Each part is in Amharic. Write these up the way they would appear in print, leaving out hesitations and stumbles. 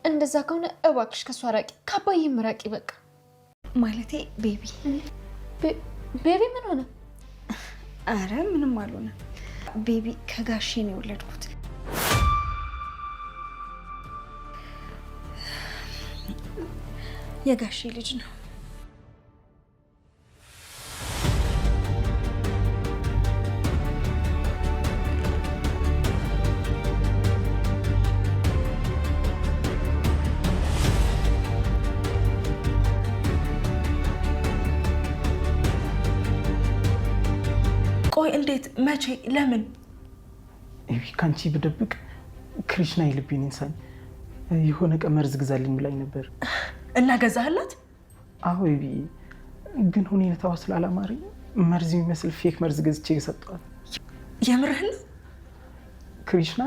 እንደዛ ከሆነ እባክሽ ከሷ ራቂ፣ ከአባዬ ምራቂ በቃ። ማለቴ ቤቢ ቤቢ ምን ሆነ? አረ ምንም አልሆነ። ቤቢ ከጋሼ ነው የወለድኩት። የጋሼ ልጅ ነው። ቆይ እንዴት? መቼ? ለምን? ካንቺ ብደብቅ ክሪሽና ይልብኝ እንሳኝ የሆነ ቀን መርዝ ግዛልኝ ብላኝ ነበር። እና ገዛህላት? አዎ ቤቢ፣ ግን ሁኔታዋ ስላላማረኝ መርዝ የሚመስል ፌክ መርዝ ገዝቼ የሰጠኋት። የምርህን? ክሪሽና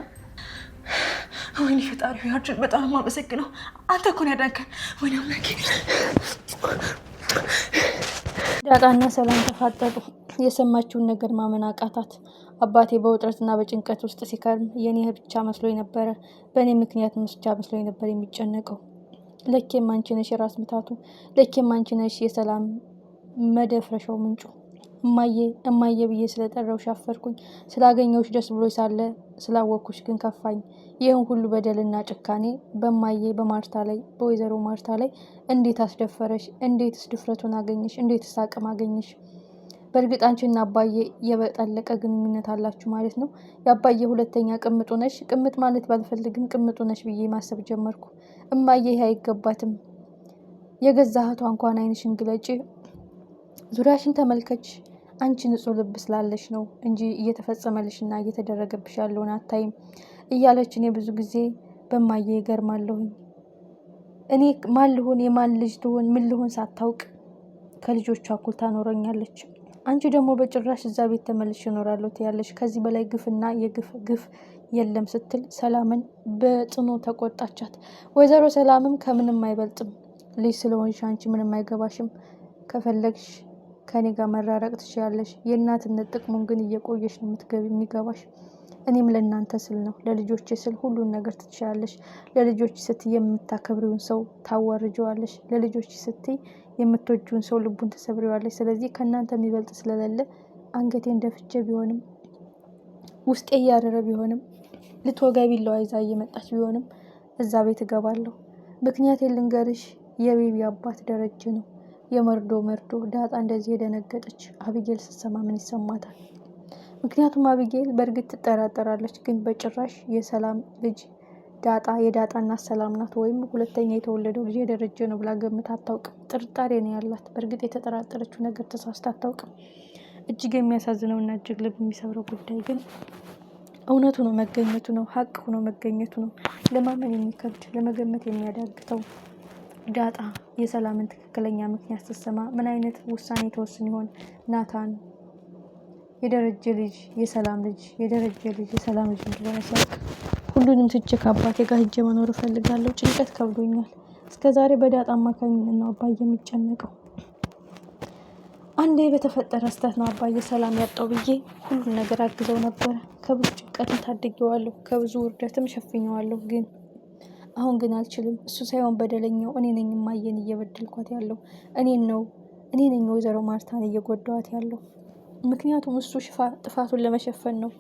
ወይኔ ፈጣሪ ሆይ በጣም የማመሰግነው አንተ እኮ ነው ያዳንከን። ወይኔ አምላኬ። ዳጣና ሰላም ተፋጠጡ። የሰማችውን ነገር ማመን አቃታት። አባቴ በውጥረትና በጭንቀት ውስጥ ሲከርም የኔ ብቻ መስሎኝ ነበረ፣ በእኔ ምክንያት ብቻ መስሎኝ ነበር የሚጨነቀው። ለኬም አንቺ ነሽ የራስ ምታቱ፣ ለኬም አንቺ ነሽ የሰላም መደፍረሻው ምንጩ። እማዬ ብዬ ስለጠራው ሻፈርኩኝ። ስላገኘሁሽ ደስ ብሎ ሳለ ስላወቅኩሽ ግን ከፋኝ። ይህን ሁሉ በደልና ጭካኔ በማዬ በማርታ ላይ በወይዘሮ ማርታ ላይ እንዴት አስደፈረሽ? እንዴትስ ድፍረቱን አገኘሽ? እንዴትስ አቅም አገኘሽ? በእርግጥ አንቺና አባዬ የበጠለቀ ግንኙነት አላችሁ ማለት ነው። የአባዬ ሁለተኛ ቅምጡ ነሽ። ቅምጥ ማለት ባልፈልግም ቅምጡ ነሽ ብዬ ማሰብ ጀመርኩ። እማዬ ይህ አይገባትም። የገዛ እህቷ እንኳን ዓይንሽን ግለጪ፣ ዙሪያሽን ተመልከች፣ አንቺ ንጹህ ልብ ስላለሽ ነው እንጂ እየተፈጸመልሽና እየተደረገብሽ ያለውን አታይም እያለች እኔ ብዙ ጊዜ በማዬ ይገርማለሁኝ። እኔ ማን ልሆን የማን ልጅ ልሆን ምን ልሆን ሳታውቅ ከልጆቿ እኩል ታኖረኛለች። አንቺ ደግሞ በጭራሽ እዛ ቤት ተመልሼ እኖራለሁ ትያለሽ። ከዚህ በላይ ግፍና ግፍ የለም ስትል ሰላምን በጽኑ ተቆጣቻት። ወይዘሮ ሰላምም ከምንም አይበልጥም ልጅ ስለሆንሽ አንቺ ምንም አይገባሽም፣ ከፈለግሽ ከኔ ጋር መራረቅ ትችያለሽ። የእናትነት ጥቅሙን ግን እየቆየሽ ነው የሚገባሽ። እኔም ለእናንተ ስል ነው፣ ለልጆች ስል ሁሉን ነገር ትችያለሽ። ለልጆች ስትይ የምታከብሪውን ሰው ታዋርጀዋለሽ። ለልጆች ስትይ የምትወጂውን ሰው ልቡን ተሰብሪዋለሽ። ስለዚህ ከእናንተ የሚበልጥ ስለሌለ አንገቴን ደፍቼ ቢሆንም ውስጤ እያረረ ቢሆንም ልትወጋ ቢላዋ ይዛ እየመጣች ቢሆንም እዛ ቤት እገባለሁ። ምክንያት ልንገርሽ፣ የቤቢ አባት ደረጀ ነው። የመርዶ ዳጣ እንደዚህ የደነገጠች አቢጌል ስትሰማ ምን ይሰማታል? ምክንያቱም አቢጌል በእርግጥ ትጠራጠራለች፣ ግን በጭራሽ የሰላም ልጅ ዳጣ የዳጣና ሰላም ናት ወይም ሁለተኛ የተወለደው ልጅ የደረጀ ነው ብላ ገምታ አታውቅም። ጥርጣሬ ነው ያላት። በእርግጥ የተጠራጠረችው ነገር ተሳስታ አታውቅም። እጅግ የሚያሳዝነውና እጅግ ልብ የሚሰብረው ጉዳይ ግን እውነቱ ነው መገኘቱ ነው። ሀቅ ሆኖ መገኘቱ ነው። ለማመን የሚከብድ ለመገመት የሚያዳግተው ዳጣ የሰላምን ትክክለኛ ምክንያት ስትሰማ ምን አይነት ውሳኔ ተወስን ይሆን? ናታን የደረጀ ልጅ የሰላም ልጅ የደረጀ ልጅ የሰላም ልጅ እንደሆነ ሲያውቅ ሁሉንም ትቼ ከአባቴ ጋር ሂጄ መኖር እፈልጋለሁ። ጭንቀት ከብዶኛል። እስከዛሬ በዳጣ አማካኝነት ነው አባዬ የሚጨነቀው። አንዴ በተፈጠረ ስህተት ነው አባዬ ሰላም ያጣው ብዬ ሁሉን ነገር አግዘው ነበረ። ከብዙ ጭንቀትም ታድጌዋለሁ፣ ከብዙ ውርደትም ሸፍኘዋለሁ። ግን አሁን ግን አልችልም። እሱ ሳይሆን በደለኛው እኔ ነኝ። እማዬን እየበደልኳት ያለው እኔ ነኝ። ወይዘሮ ማርታን እየጎዳዋት ያለው ምክንያቱም እሱ ጥፋቱን ለመሸፈን ነው።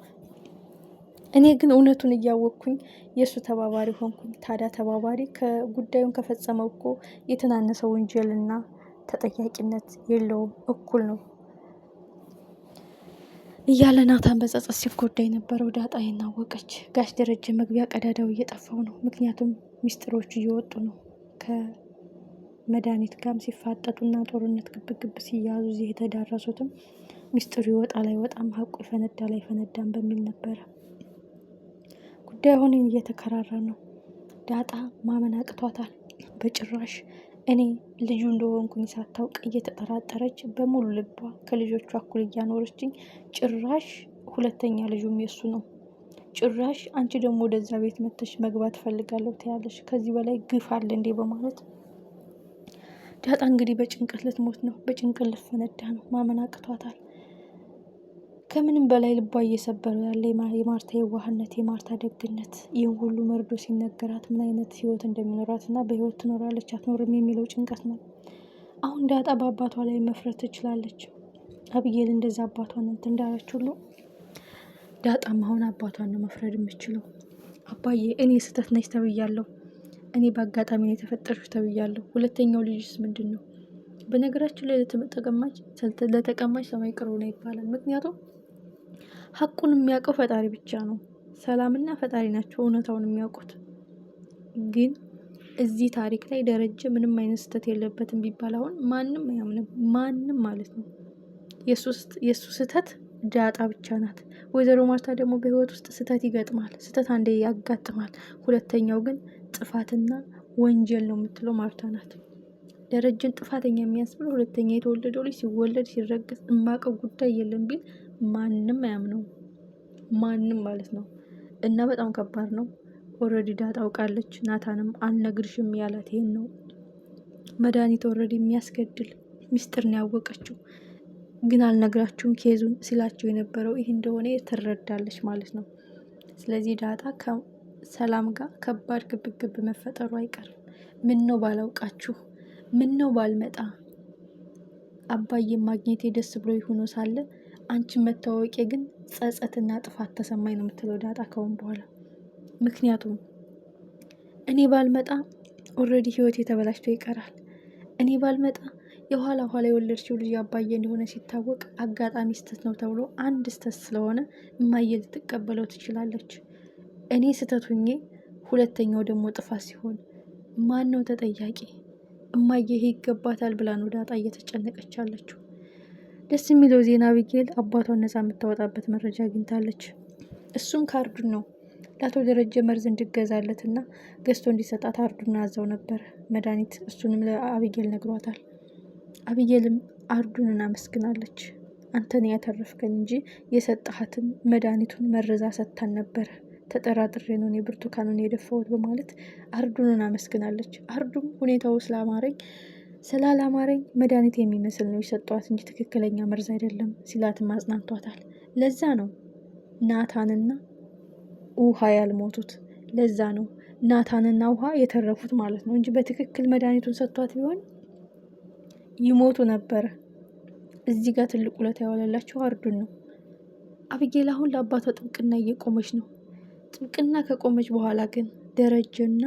እኔ ግን እውነቱን እያወቅኩኝ የእሱ ተባባሪ ሆንኩኝ። ታዲያ ተባባሪ ከጉዳዩን ከፈጸመው እኮ የተናነሰ ወንጀልና ተጠያቂነት የለውም፣ እኩል ነው እያለ ናታን በጸጸት ሲጎዳ የነበረው ዳጣ ይናወቀች። ጋሽ ደረጀ መግቢያ ቀዳዳው እየጠፋው ነው። ምክንያቱም ሚስጥሮች እየወጡ ነው። ከመድኃኒት ጋርም ሲፋጠጡና ጦርነት ግብግብ ሲያዙ እዚህ የተዳረሱትም ሚስጥሩ ይወጣ ላይ ወጣም ሀቁ ይፈነዳ ላይ ፈነዳም በሚል ነበረ። ጉዳይ አሁን እየተከራራ ነው። ዳጣ ማመን አቅቷታል። በጭራሽ እኔ ልጁ እንደሆንኩኝ ሳታውቅ እየተጠራጠረች በሙሉ ልቧ ከልጆቿ እኩል እያኖረችኝ፣ ጭራሽ ሁለተኛ ልጁም የሱ ነው። ጭራሽ አንቺ ደግሞ ወደዛ ቤት መተሽ መግባት ፈልጋለሁ ትያለሽ። ከዚህ በላይ ግፍ አለ እንዴ? በማለት ዳጣ እንግዲህ በጭንቀት ልትሞት ነው። በጭንቀት ልትፈነዳ ነው። ማመን አቅቷታል። ከምንም በላይ ልቧ እየሰበረው ያለ የማርታ የዋህነት፣ የማርታ ደግነት፣ ይህን ሁሉ መርዶ ሲነገራት ምን አይነት ህይወት እንደሚኖራት እና በህይወት ትኖራለች አትኖርም የሚለው ጭንቀት ነው። አሁን ዳጣ በአባቷ ላይ መፍረት ትችላለች። አብጌል እንደዛ አባቷን እንትን እንዳለች ሁሉ ዳጣም አሁን አባቷን ነው መፍረድ የምችለው። አባዬ እኔ ስህተት ነች ተብያለሁ፣ እኔ በአጋጣሚ ነው የተፈጠርኩ ተብያለሁ። ሁለተኛው ልጅስ ምንድን ነው? በነገራችን ላይ ለተቀማጭ ሰማይ ቅርብ ነው ይባላል። ምክንያቱም ሀቁን የሚያውቀው ፈጣሪ ብቻ ነው። ሰላምና ፈጣሪ ናቸው እውነታውን የሚያውቁት። ግን እዚህ ታሪክ ላይ ደረጀ ምንም አይነት ስህተት የለበትም ቢባል አሁን ማንም አያምንም። ማንም ማለት ነው። የእሱ ስህተት ዳጣ ብቻ ናት። ወይዘሮ ማርታ ደግሞ በህይወት ውስጥ ስህተት ይገጥማል። ስህተት አንዴ ያጋጥማል። ሁለተኛው ግን ጥፋትና ወንጀል ነው የምትለው ማርታ ናት። ደረጀን ጥፋተኛ የሚያስብል ሁለተኛ የተወለደው ልጅ ሲወለድ ሲረገዝ እማቀው ጉዳይ የለም ቢል ማንም አያምነው። ማንም ማለት ነው። እና በጣም ከባድ ነው። ኦልሬዲ ዳጣ አውቃለች። ናታንም አልነግርሽም ያላት ይሄን ነው። መድኃኒት ኦልሬዲ የሚያስገድል ሚስጥር ነው ያወቀችው። ግን አልነግራችሁም ኬዙን ሲላቸው የነበረው ይህ እንደሆነ ትረዳለች ማለት ነው። ስለዚህ ዳጣ ከሰላም ጋር ከባድ ግብግብ መፈጠሩ አይቀርም። ምን ነው ባላውቃችሁ፣ ምን ነው ባልመጣ፣ አባዬ ማግኘቴ ደስ ብሎ ይሆኖ ሳለ አንቺን መታወቂያ ግን ጸጸትና ጥፋት ተሰማኝ ነው የምትለው ዳጣ ከውን በኋላ። ምክንያቱም እኔ ባልመጣ ኦልሬዲ ህይወት የተበላሽቶ ይቀራል። እኔ ባልመጣ የኋላ የወለድሽው ልጅ አባዬ እንደሆነ ሲታወቅ አጋጣሚ ስተት ነው ተብሎ አንድ ስተት ስለሆነ እማዬ ልትቀበለው ትችላለች። እኔ ስተት ሁኜ ሁለተኛው ደግሞ ጥፋት ሲሆን ማን ነው ተጠያቂ? እማዬ ይሄ ይገባታል ብላ ነው ዳጣ እየተጨነቀች አለችው። ደስ የሚለው ዜና አቢጌል አባቷን ነፃ የምታወጣበት መረጃ አግኝታለች። እሱም ካርዱን ነው ለአቶ ደረጀ መርዝ እንዲገዛለት እና ገዝቶ እንዲሰጣት አርዱን አዘው ነበር መድኃኒት። እሱንም ለአቢጌል ነግሯታል። አቢጌልም አርዱንን አመስግናለች። አንተን ያተረፍከን እንጂ የሰጠሃትን መድኃኒቱን መርዛ ሰጥታን ነበር፣ ተጠራጥሬ ነው እኔ ብርቱካኑን የደፋሁት በማለት አርዱንን አመስግናለች። አርዱም ሁኔታው ስላላማረኝ መድኃኒት የሚመስል ነው የሰጧት እንጂ ትክክለኛ መርዝ አይደለም ሲላትም አጽናንቷታል። ለዛ ነው ናታንና ውሃ ያልሞቱት። ለዛ ነው ናታንና ውሃ የተረፉት ማለት ነው እንጂ በትክክል መድኃኒቱን ሰጥቷት ቢሆን ይሞቱ ነበረ። እዚህ ጋር ትልቅ ውለታ ያዋለላቸው አርዱን ነው። አቢጌል አሁን ለአባቷ ጥብቅና እየቆመች ነው። ጥብቅና ከቆመች በኋላ ግን ደረጀና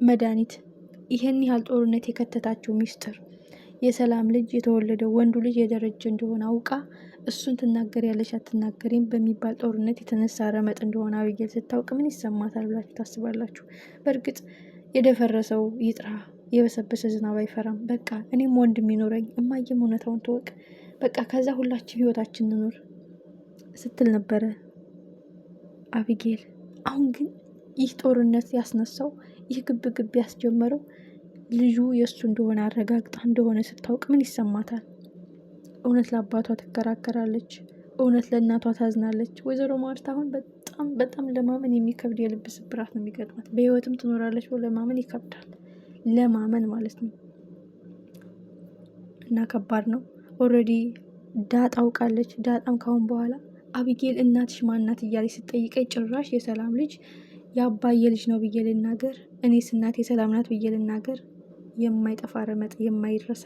መድኃኒት ይሄን ያህል ጦርነት የከተታቸው ሚስጥር የሰላም ልጅ የተወለደው ወንዱ ልጅ የደረጀ እንደሆነ አውቃ እሱን ትናገር ያለች አትናገሪም በሚባል ጦርነት የተነሳ ረመጥ እንደሆነ አቢጌል ስታውቅ ምን ይሰማታል ብላችሁ ታስባላችሁ? በእርግጥ የደፈረሰው ይጥራ፣ የበሰበሰ ዝናብ አይፈራም። በቃ እኔም ወንድም ይኖረኝ፣ እማዬም እውነታውን ትወቅ፣ በቃ ከዛ ሁላችን ህይወታችን እንኖር ስትል ነበረ አቢጌል። አሁን ግን ይህ ጦርነት ያስነሳው፣ ይህ ግብ ያስጀመረው ልጁ የእሱ እንደሆነ አረጋግጣ እንደሆነ ስታውቅ ምን ይሰማታል? እውነት ለአባቷ ትከራከራለች፣ እውነት ለእናቷ ታዝናለች። ወይዘሮ ማርታ አሁን በጣም ለማመን የሚከብድ የልብ ስብራት ነው የሚገጥማት። በህይወትም ትኖራለች ብሎ ለማመን ይከብዳል፣ ለማመን ማለት ነው። እና ከባድ ነው። ኦልሬዲ ዳጣ አውቃለች። ዳጣም ካሁን በኋላ አቢጌል እናትሽ ማናት እያለች ስጠይቀኝ ጭራሽ የሰላም ልጅ የአባዬ ልጅ ነው ብዬ ልናገር፣ እኔስ እናቴ ሰላም ናት ብዬ ልናገር፣ የማይጠፋ ረመጥ የማይረሳ